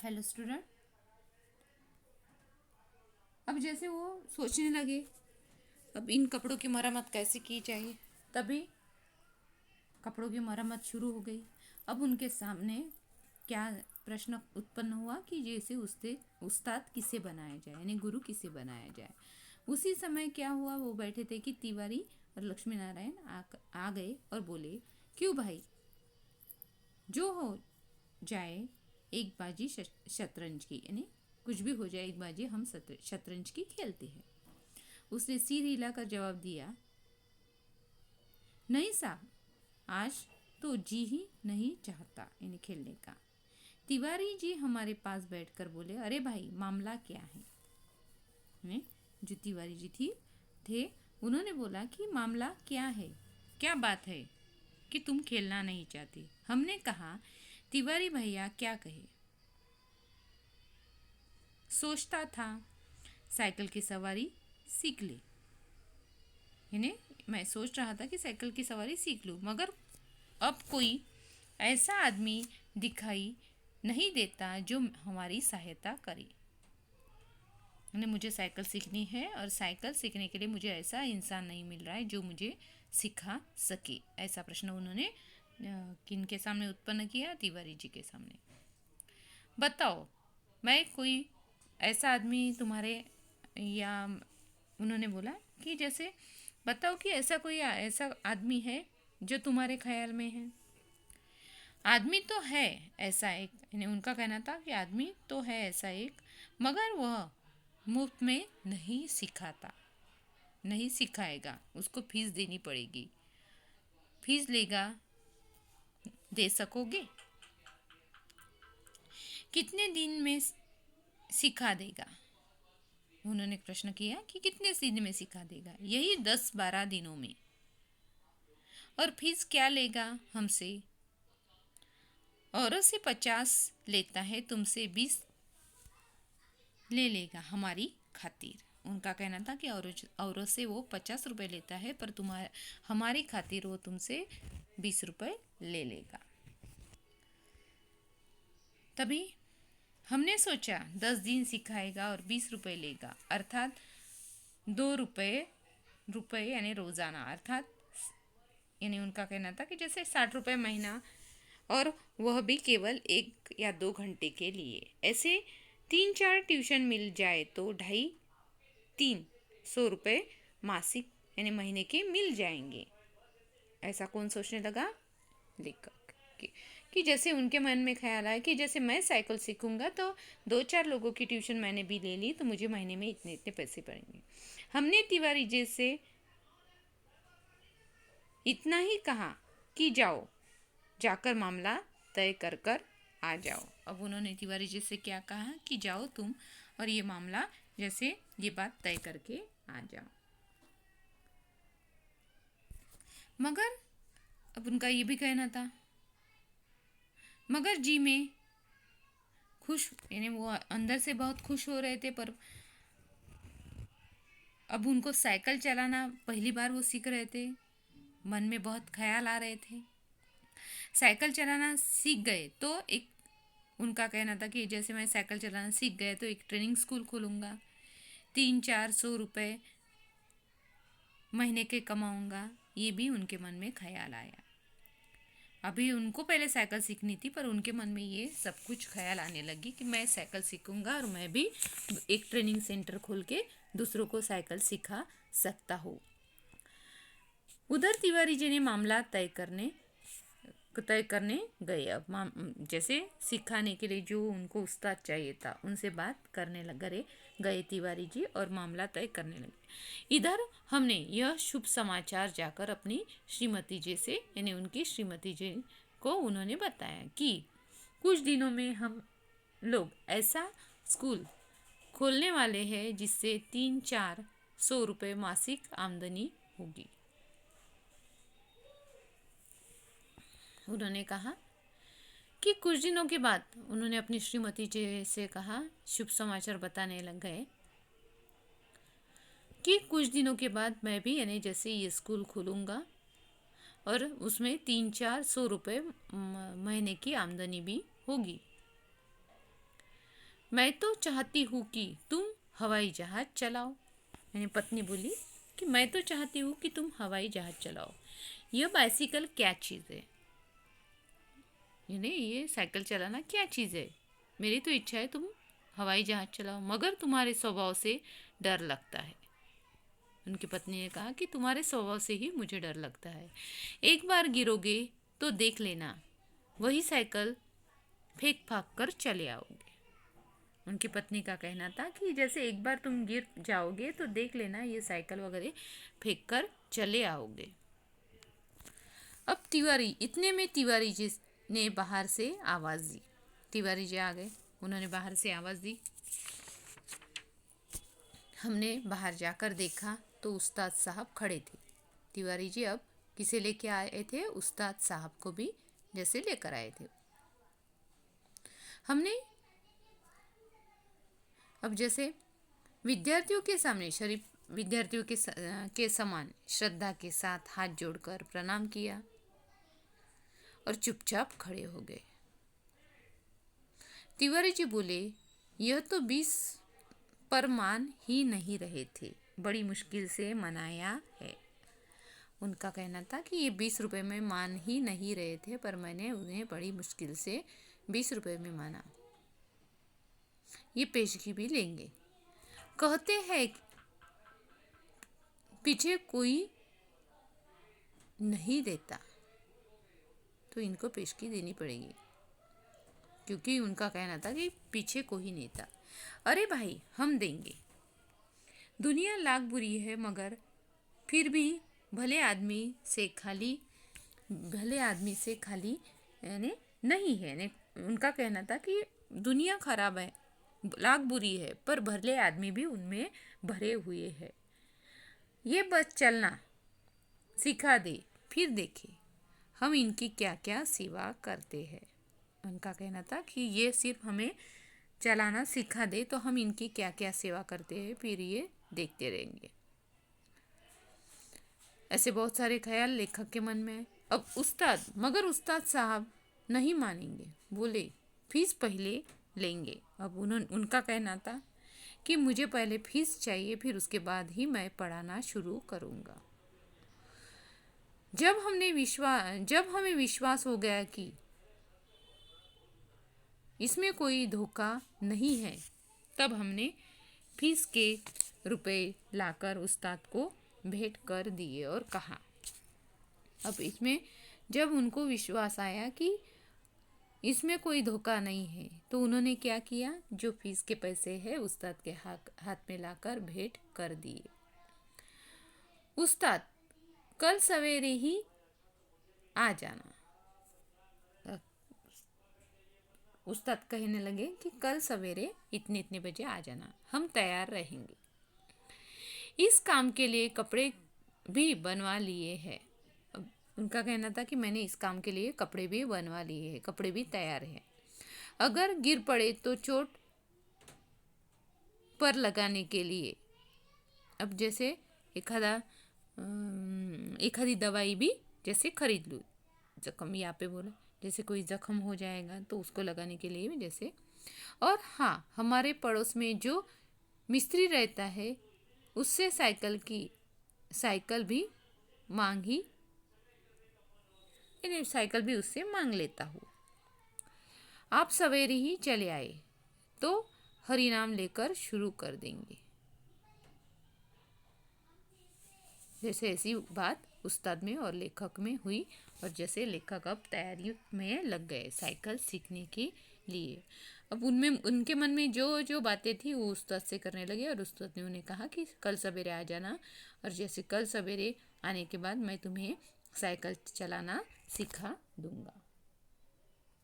Hello student. अब जैसे वो सोचने लगे अब इन कपड़ों की मरम्मत कैसे की जाए, तभी कपड़ों की मरम्मत शुरू हो गई। अब उनके सामने क्या प्रश्न उत्पन्न हुआ कि जैसे उससे उस्ताद किसे बनाया जाए, यानी गुरु किसे बनाया जाए। उसी समय क्या हुआ, वो बैठे थे कि तिवारी और लक्ष्मी नारायण आ गए और बोले, क्यों भाई, जो हो जाए एक बाजी शतरंज की, यानी कुछ भी हो जाए एक बाजी हम शतरंज की खेलते हैं। उसने सिर हिलाकर जवाब दिया, नहीं साहब, आज तो जी ही नहीं चाहता यानी खेलने का। तिवारी जी हमारे पास बैठकर बोले, अरे भाई मामला क्या है। ने जो तिवारी जी थे उन्होंने बोला कि मामला क्या है, क्या बात है कि तुम खेलना नहीं चाहती। हमने कहा, तिवारी भैया क्या कहे। सोचता था साइकिल की सवारी सीख ले, यानी मैं सोच रहा था कि साइकिल की सवारी सीख लूँ, मगर अब कोई ऐसा आदमी दिखाई नहीं देता जो हमारी सहायता करे। यानी मुझे साइकिल सीखनी है और साइकिल सीखने के लिए मुझे ऐसा इंसान नहीं मिल रहा है जो मुझे सिखा सके। ऐसा प्रश्न उन्होंने किनके सामने उत्पन्न किया, तिवारी जी के सामने। बताओ, मैं कोई ऐसा आदमी तुम्हारे, या उन्होंने बोला कि जैसे बताओ कि ऐसा कोई ऐसा आदमी है जो तुम्हारे ख्याल में है। आदमी तो है ऐसा एक, यानी उनका कहना था कि आदमी तो है ऐसा एक, मगर वह मुफ्त में नहीं सिखाता, नहीं सिखाएगा, उसको फीस देनी पड़ेगी। फीस लेगा, दे सकोगे? कितने दिन में सिखा देगा? उन्होंने प्रश्न किया कि कितने दिन में सिखा देगा। यही 10-12 दिनों में। और फीस क्या लेगा हमसे? औरों से 50 लेता है, तुमसे 20 ले लेगा हमारी खातिर। उनका कहना था कि औरों से वो 50 रुपये लेता है, पर तुम्हारे हमारी खातिर वो तुमसे 20 रुपये ले लेगा। तभी हमने सोचा 10 दिन सिखाएगा और 20 रुपये लेगा, अर्थात 2 रुपये यानी रोज़ाना, अर्थात यानी उनका कहना था कि जैसे 60 रुपये महीना, और वह भी केवल 1 या 2 घंटे के लिए। ऐसे 3-4 ट्यूशन मिल जाए तो 250-300 रुपये मासिक यानी महीने के मिल जाएंगे। ऐसा कौन सोचने लगा? लेखक कि जैसे उनके मन में ख्याल आया कि जैसे मैं साइकिल सीखूंगा तो 2-4 लोगों की ट्यूशन मैंने भी ले ली तो मुझे महीने में इतने इतने पैसे पड़ेंगे। हमने तिवारी जी से इतना ही कहा कि जाओ, जाकर मामला तय कर कर आ जाओ। अब उन्होंने तिवारी जी से क्या कहा कि जाओ तुम और ये मामला, जैसे ये बात तय करके आ जाओ। मगर अब उनका ये भी कहना था, मगर जी में खुश, यानी वो अंदर से बहुत खुश हो रहे थे, पर अब उनको साइकिल चलाना पहली बार वो सीख रहे थे, मन में बहुत ख्याल आ रहे थे। साइकिल चलाना सीख गए तो एक, उनका कहना था कि जैसे मैं साइकिल चलाना सीख गए तो एक ट्रेनिंग स्कूल खोलूँगा, 300-400 रुपये महीने के कमाऊँगा। ये भी उनके मन में ख्याल आया। अभी उनको पहले साइकिल सीखनी थी, पर उनके मन में ये सब कुछ ख्याल आने लगी कि मैं साइकिल सीखूँगा और मैं भी एक ट्रेनिंग सेंटर खोल के दूसरों को साइकिल सिखा सकता हूँ। उधर तिवारी जी ने मामला तय करने गए। अब जैसे सिखाने के लिए जो उनको उस्ताद चाहिए था उनसे बात करने गए तिवारी जी और मामला तय करने लगे। इधर हमने यह शुभ समाचार जाकर अपनी श्रीमती जी से, यानी उनकी श्रीमती जी को उन्होंने बताया कि कुछ दिनों में हम लोग ऐसा स्कूल खोलने वाले हैं जिससे 300-400 रुपये मासिक आमदनी होगी। उन्होंने कहा कि कुछ दिनों के बाद उन्होंने अपनी श्रीमती जी से कहा, शुभ समाचार बताने लग गए कि कुछ दिनों के बाद मैं भी, यानी जैसे ये स्कूल खोलूँगा और उसमें 300-400 रुपये महीने की आमदनी भी होगी। मैं तो चाहती हूँ कि तुम हवाई जहाज चलाओ। यानी पत्नी बोली कि मैं तो चाहती हूँ कि तुम हवाई जहाज चलाओ। यह बाइसिकल क्या चीज़ है? यानी ये साइकिल चलाना क्या चीज़ है? मेरी तो इच्छा है तुम हवाई जहाज चलाओ, मगर तुम्हारे स्वभाव से डर लगता है। उनकी पत्नी ने कहा कि तुम्हारे स्वभाव से ही मुझे डर लगता है। एक बार गिरोगे तो देख लेना, वही साइकिल फेंक फाक कर चले आओगे। उनकी पत्नी का कहना था कि जैसे एक बार तुम गिर जाओगे तो देख लेना, ये साइकिल वगैरह फेंक कर चले आओगे। अब तिवारी, इतने में तिवारी जी ने बाहर से आवाज़ दी। तिवारी जी आ गए, उन्होंने बाहर से आवाज़ दी। हमने बाहर जाकर देखा तो उस्ताद साहब खड़े थे। तिवारी जी अब किसे लेके आए थे? उस्ताद साहब को भी जैसे लेकर आए थे। हमने अब जैसे विद्यार्थियों के सामने शरीफ विद्यार्थियों के समान श्रद्धा के साथ हाथ जोड़कर प्रणाम किया और चुपचाप खड़े हो गए। तिवारी जी बोले, यह तो 20 पर मान ही नहीं रहे थे, बड़ी मुश्किल से मनाया है। उनका कहना था कि ये 20 रुपये में मान ही नहीं रहे थे, पर मैंने उन्हें बड़ी मुश्किल से 20 रुपये में माना। ये पेशगी भी लेंगे। कहते हैं पीछे कोई नहीं देता, तो इनको पेशगी देनी पड़ेगी, क्योंकि उनका कहना था कि पीछे कोई नहीं था। अरे भाई, हम देंगे। दुनिया लाख बुरी है, मगर फिर भी भले आदमी से खाली यानी नहीं है। यानी उनका कहना था कि दुनिया खराब है, लाख बुरी है, पर भले आदमी भी उनमें भरे हुए हैं। ये बस चलना सिखा दे, फिर देखे हम इनकी क्या क्या सेवा करते हैं। उनका कहना था कि ये सिर्फ हमें चलाना सिखा दे तो हम इनकी क्या क्या सेवा करते हैं, फिर ये देखते रहेंगे। ऐसे बहुत सारे ख्याल लेखक के मन में है। अब मगर उस्ताद साहब नहीं मानेंगे, बोले फीस पहले लेंगे। अब उनका कहना था कि मुझे पहले फीस चाहिए, फिर उसके बाद ही मैं पढ़ाना शुरू करूँगा। जब हमें विश्वास हो गया कि इसमें कोई धोखा नहीं है, तब हमने फीस के रुपए लाकर उस्ताद को भेंट कर दिए और कहा। अब इसमें जब उनको विश्वास आया कि इसमें कोई धोखा नहीं है, तो उन्होंने क्या किया? जो फीस के पैसे हैं उस्ताद के हाथ में लाकर भेंट कर दिए। उस्ताद, कल सवेरे ही आ जाना। उस्ताद कहने लगे कि कल सवेरे इतने इतने बजे आ जाना, हम तैयार रहेंगे। इस काम के लिए कपड़े भी बनवा लिए हैं। उनका कहना था कि मैंने इस काम के लिए कपड़े भी बनवा लिए हैं, कपड़े भी तैयार हैं। अगर गिर पड़े तो चोट पर लगाने के लिए अब जैसे एखादी दवाई भी जैसे खरीद लूँ। जख्म यहाँ पे बोला, जैसे कोई जख्म हो जाएगा तो उसको लगाने के लिए भी जैसे। और हाँ, हमारे पड़ोस में जो मिस्त्री रहता है उससे साइकिल भी उससे मांग लेता हूँ। आप सवेरे ही चले आए तो हरि नाम लेकर शुरू कर देंगे। जैसे ऐसी बात उस्ताद में और लेखक में हुई, और जैसे लेखक अब तैयारी में लग गए साइकिल सीखने के लिए। अब उनके मन में जो जो बातें थी वो उस्ताद से करने लगे, और उस्ताद ने उन्हें कहा कि कल सवेरे आ जाना, और जैसे कल सवेरे आने के बाद मैं तुम्हें साइकिल चलाना सिखा दूंगा।